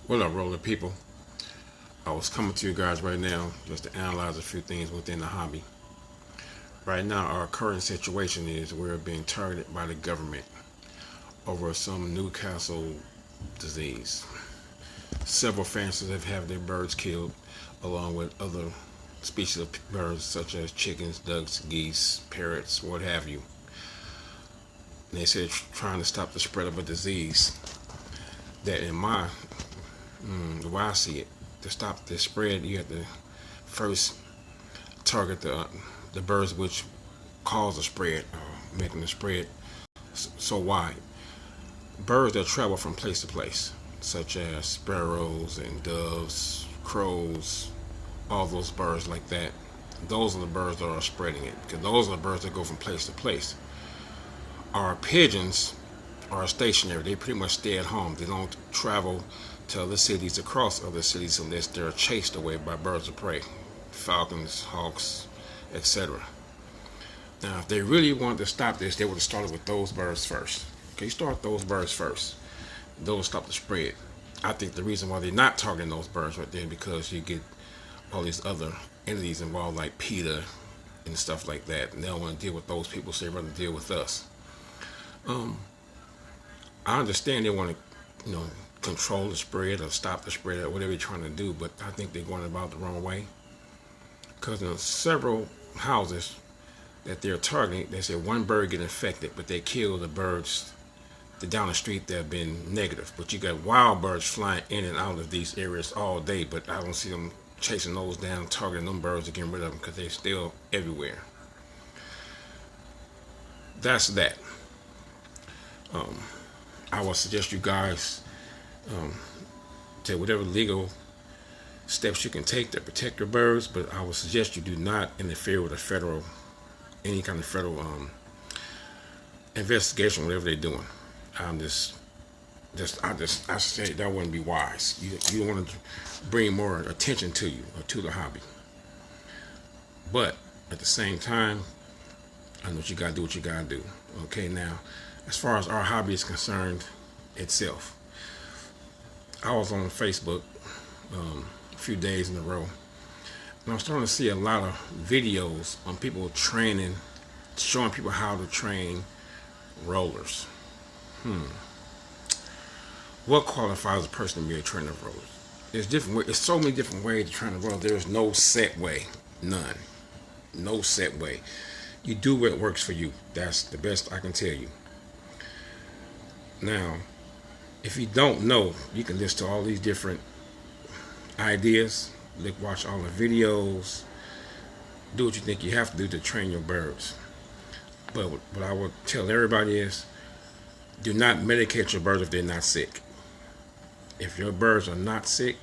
What up, roller people? I was coming to you guys right now just to analyze a few things within the hobby. Right now, our current situation is we're being targeted by the government over some Newcastle disease. Several families have had their birds killed, along with other species of birds such as chickens, ducks, geese, parrots, what have you. And they said trying to stop the spread of a disease that, in the way I see it, to stop the spread, you have to first target the birds which cause the spread, making the spread so wide. Birds that travel from place to place, such as sparrows and doves, crows, all those birds like that. Those are the birds that are spreading it, because those are the birds that go from place to place. Our pigeons are stationary. They pretty much stay at home. They don't travel to other cities, across other cities, unless they're chased away by birds of prey, falcons, hawks, etc. Now, if they really wanted to stop this, they would have started with those birds first. Okay, start those birds first. Those stop the spread. I think the reason why they're not targeting those birds right there because you get all these other entities involved, like PETA and stuff like that, and they don't want to deal with those people, so they rather deal with us. I understand they want to, control the spread or stop the spread or whatever they're trying to do, but I think they're going about the wrong way. Because in several houses that they're targeting, they say one bird get infected, but they kill the birds down the street that have been negative. But you got wild birds flying in and out of these areas all day, but I don't see them chasing those down, targeting them birds and getting rid of them because they're still everywhere. That's that. I would suggest you guys take whatever legal steps you can take to protect your birds, but I would suggest you do not interfere with any kind of federal investigation, whatever they're doing. I say that wouldn't be wise. You don't want to bring more attention to you or to the hobby. But at the same time, I know what you gotta do. What you gotta do. Okay, now, as far as our hobby is concerned itself, I was on Facebook a few days in a row, and I'm starting to see a lot of videos on people training, showing people how to train rollers. What qualifies a person to be a trainer of rollers? There's different ways. There's so many different ways to train a roller. There is no set way. None. No set way. You do what works for you. That's the best I can tell you. Now, if you don't know, you can listen to all these different ideas, watch all the videos, do what you think you have to do to train your birds. But what I would tell everybody is, do not medicate your birds if they're not sick. If your birds are not sick,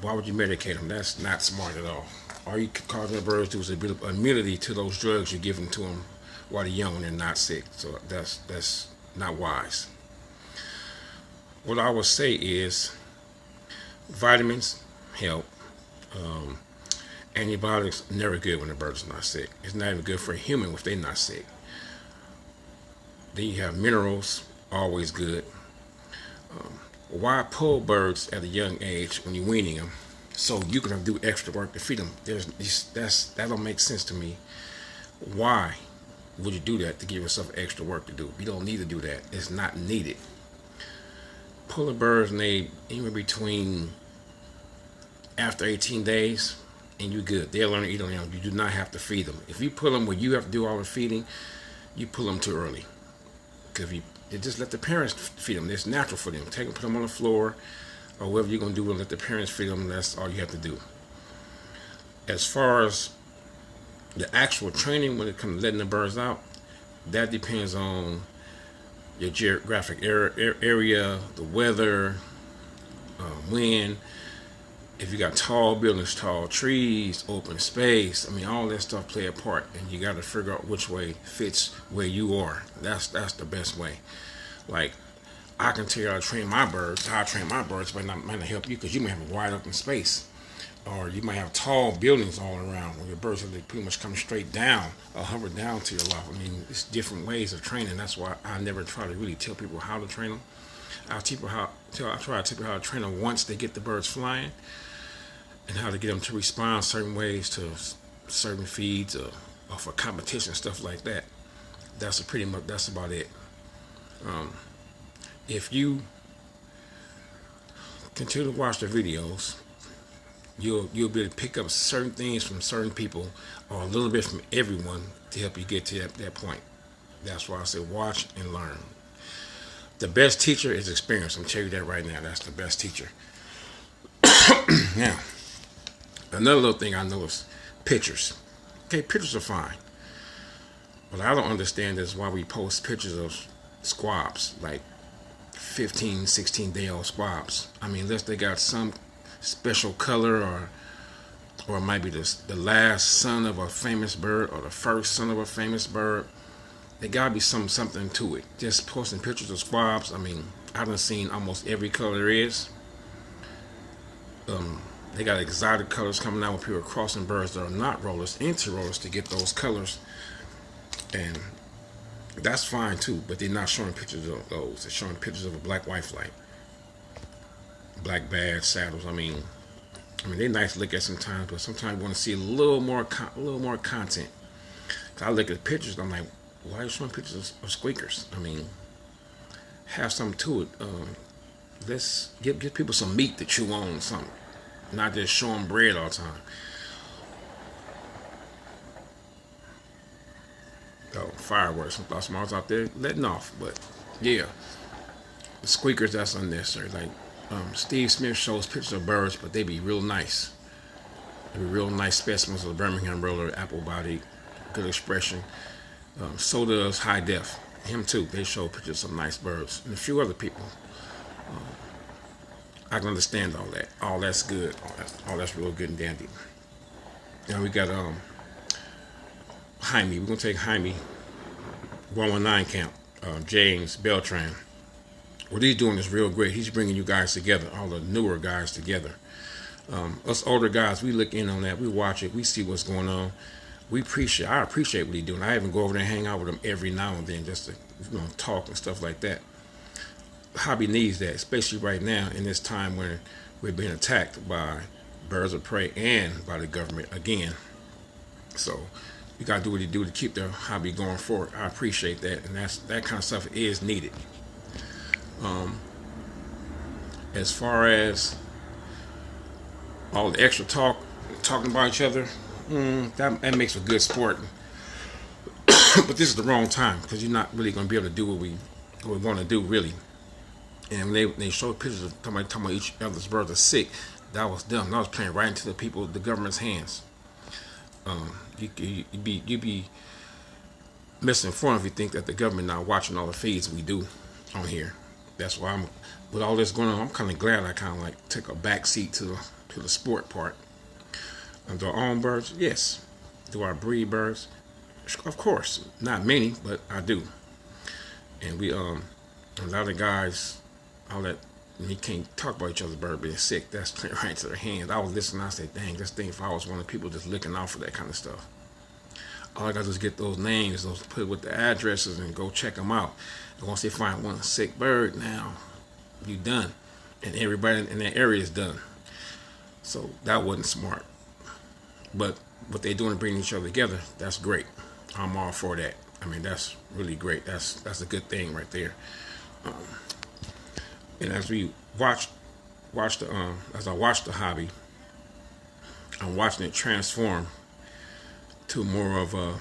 why would you medicate them? That's not smart at all. All you can cause your birds to is a bit of immunity to those drugs you're giving to them while they're young and they're not sick. So that's not wise. What I would say is vitamins help. Antibiotics never good when the bird is not sick. It's not even good for a human if they're not sick. Then you have minerals, always good. Why pull birds at a young age when you're weaning them? So you can do extra work to feed them. That don't make sense to me. Why would you do that to give yourself extra work to do? You don't need to do that. It's not needed. Pull the birds and they anywhere between after 18 days and you're good. They'll learn to eat on their own. You do not have to feed them. If you pull them where you have to do all the feeding, you pull them too early. Because you just let the parents feed them. It's natural for them. Take them, put them on the floor, or whatever you're going to do, and let the parents feed them. That's all you have to do. As far as the actual training when it comes to letting the birds out, that depends on your geographic area, the weather, wind. If you got tall buildings, tall trees, open space, all that stuff play a part, and you got to figure out which way fits where you are. That's the best way. Like, I can tell you how I train my birds, but it might not help you because you may have a wide open space, or you might have tall buildings all around where your birds are pretty much come straight down or hover down to your loft. It's different ways of training. That's why I never try to really tell people how to train them. I try to teach people how to train them once they get the birds flying, and how to get them to respond certain ways to certain feeds or for competition stuff like that. That's about it. If you continue to watch the videos, you'll be able to pick up certain things from certain people or a little bit from everyone to help you get to that point. That's why I say watch and learn. The best teacher is experience. I'm telling you that right now. That's the best teacher. Now, another little thing I noticed, pictures. Okay, pictures are fine. What I don't understand is why we post pictures of squabs, like 15, 16-day-old squabs. I mean, unless they got some special color, or it might be the last son of a famous bird or the first son of a famous bird. There gotta be something to it. Just posting pictures of squabs. I mean, I done seen almost every color there is. They got exotic colors coming out when people are crossing birds that are not rollers into rollers to get those colors, and that's fine too. But they're not showing pictures of those. They're showing pictures of a black white flight, black badge saddles. I mean, they're nice to look at sometimes, but sometimes you want to see a little more content. I look at the pictures, and I'm like, why are you showing pictures of squeakers? I mean, have something to it. Let's give people some meat to chew on, something. Not just show them bread all the time. Oh, fireworks. I thought some was out there letting off, but yeah, the squeakers, that's unnecessary. Like Steve Smith shows pictures of birds, but they be real nice. They be real nice specimens of the Birmingham roller, apple body, good expression. So does High Def. Him too. They show pictures of some nice birds. And a few other people. I can understand all that. All that's good. All that's real good and dandy. Now we got Jaime. We're going to take Jaime 119 camp. James Beltran. What he's doing is real great. He's bringing you guys together. All the newer guys together. Us older guys, we look in on that. We watch it. We see what's going on. I appreciate what he's doing. I even go over there and hang out with him every now and then just to talk and stuff like that. Hobby needs that, especially right now in this time when we're being attacked by birds of prey and by the government again. So you gotta do what you do to keep the hobby going forward. I appreciate that, and that kind of stuff is needed. As far as all the extra talking about each other, that makes for good sport. But this is the wrong time because you're not really going to be able to do what we want to do, really. And when they showed pictures of talking about each other's birds are sick, that was dumb. That was playing right into the government's hands. You'd be misinformed if you think that the government not watching all the feeds we do on here. That's why with all this going on, I'm kind of glad I kind of like took a back seat to the sport part. Do I own birds? Yes. Do I breed birds? Of course. Not many, but I do. And we a lot of guys, all that, you can't talk about each other's bird being sick. That's right into their hands. I was listening, I said, dang, this thing, if I was one of the people just looking out for that kind of stuff. All I got to do is get those names, put it with the addresses, and go check them out. And once they find one sick bird, now you done. And everybody in that area is done. So that wasn't smart. But what they're doing to bring each other together, that's great. I'm all for that. I mean, that's really great. That's a good thing right there. And as we as I watch the hobby, I'm watching it transform to more of a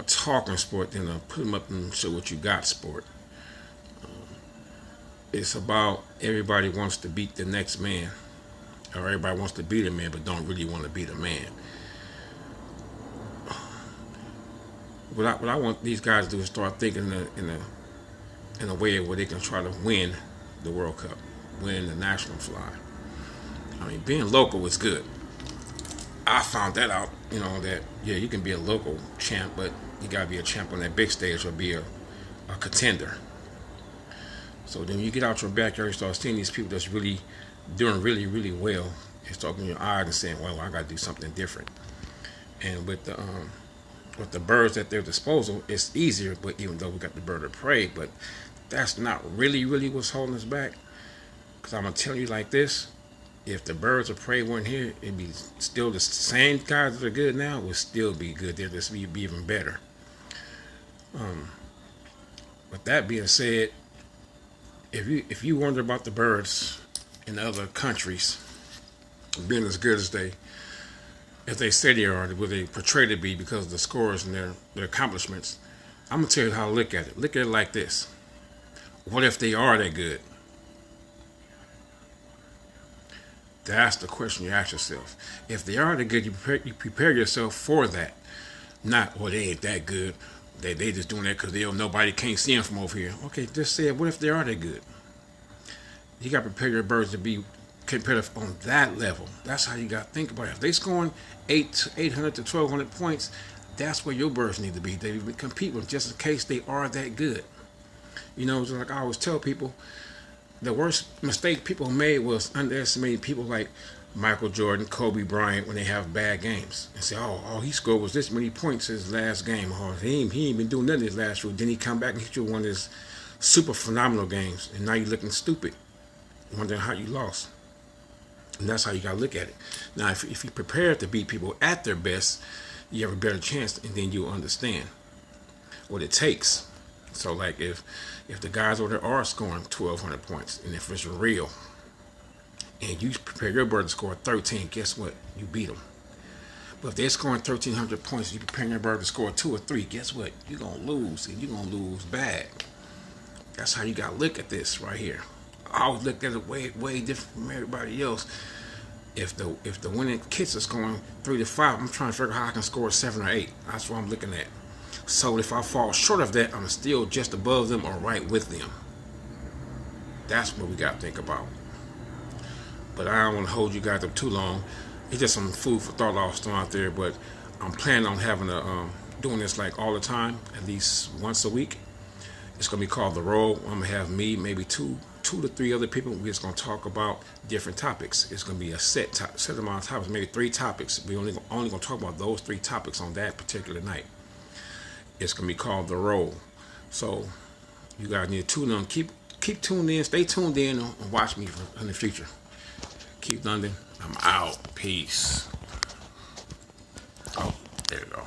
talking sport than a put them up and show what you got sport. It's about everybody wants to beat the next man. Or everybody wants to beat a man, but don't really want to beat a man. What I want these guys to do is start thinking in a way where they can try to win the World Cup, win the national fly. I mean, being local is good. I found that out, that you can be a local champ, but you gotta be a champ on that big stage or be a contender. So then you get out your backyard and start seeing these people that's really doing really, really well, and start opening your eyes and saying, well, I got to do something different. And with the birds at their disposal, it's easier, but even though we got the bird of prey, but That's not really what's holding us back. Because I'm going to tell you like this. If the birds of prey weren't here, it'd be still the same guys that are good now would still be good. They'd just be even better. With that being said, if you wonder about the birds in other countries being as good as they say they are, what they portray to be because of the scores and their accomplishments, I'm gonna tell you how to look at it. Look at it like this: what if they are that good? That's the question you ask yourself. If they are that good, you prepare yourself for that. Not, well, they ain't that good. They just doing that because nobody can't see them from over here. Okay, just say it. What if they are that good? You got to prepare your birds to be competitive on that level. That's how you got to think about it. If they scoring 800 to 1,200 points, that's where your birds need to be. They compete with just in case they are that good. Just like I always tell people, the worst mistake people made was underestimating people like Michael Jordan, Kobe Bryant when they have bad games and say, oh, he scored was this many points his last game. Oh, he ain't been doing nothing his last week. Then he come back and hit you one of his super phenomenal games, and now you're looking stupid, wondering how you lost. And that's how you gotta look at it. Now, if you prepare to beat people at their best, you have a better chance, and then you'll understand what it takes. So, like if the guys over there are scoring 1,200 points, and if it's real, and you prepare your bird to score 13, guess what? You beat them. But if they're scoring 1,300 points, you prepare your bird to score 2 or 3, guess what? You're gonna lose, and you're gonna lose bad. That's how you gotta look at this right here. I always look at it way different from everybody else. If the winning kits are scoring 3 to 5, I'm trying to figure out how I can score 7 or 8. That's what I'm looking at. So if I fall short of that, I'm still just above them or right with them. That's what we got to think about. But I don't want to hold you guys up too long. It's just some food for thought I was throwing out there. But I'm planning on having doing this like all the time, at least once a week. It's gonna be called The Roll. I'm gonna have me, maybe two to three other people. We're just gonna talk about different topics. It's gonna be a set amount of topics, maybe 3 topics. We only gonna talk about those 3 topics on that particular night. It's gonna be called The Roll. So you guys need to tune in. Keep tuned in. Stay tuned in and watch me in the future. Keep London. I'm out. Peace. Oh, there you go.